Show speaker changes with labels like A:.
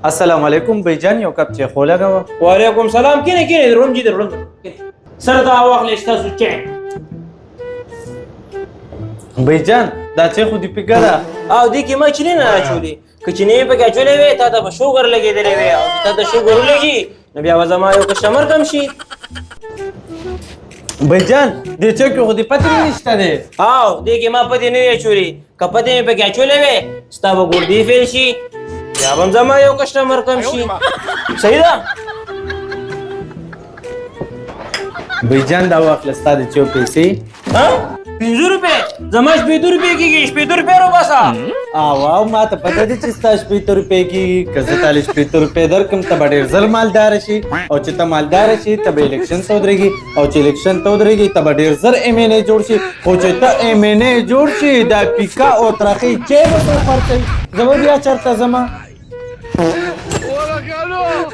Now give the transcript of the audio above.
A: السلام علیکم بیجان یو کپ چای خو لګوه.
B: وعلیکم سلام. کینې دروم جي دروم سره دا واخلې ستاسو چای.
A: بیجان دا چای خو دې پیګه ده
B: او دې کې ما چینی نه اچولې. که چینی پکې اچولې وې تا ته به شوګر لګېدلی وې او تا ته شوګر ولګي نو بیا به زما یو کسټمر کم شي.
A: بیجان دې چای کې خو دې پته نشته دی.
B: او دې کې ما پتې نه وې اچولې. که پتې مې پکې اچولې وې ستا به ګردې فیل شي بیا به زما یو کسټمر کم شي. صحیح ده؟
A: بیجان دا واخله ستا د چای پیسې.
B: 50 روپۍ زما 50 روپۍ کېږي. 50 روپۍ راوباسه.
A: او ما ته پته دي چې ستا 50 روپۍ کېږي. که زه تاله 50 روپۍ درکړم ته به ډېر ژر مالداره شي او چې ته مالداره شي ته به الیکشن ته ودرېږي او چې الیکشن ته ودرېږي ته به ډېر ژر MNA جوړ شي. خو چې ته MNA جوړ شي دا پیکا او ترخې چای به څوک خرڅوي؟ زه به بیا چېرته ځمه؟
C: ¡Hola, cabrón!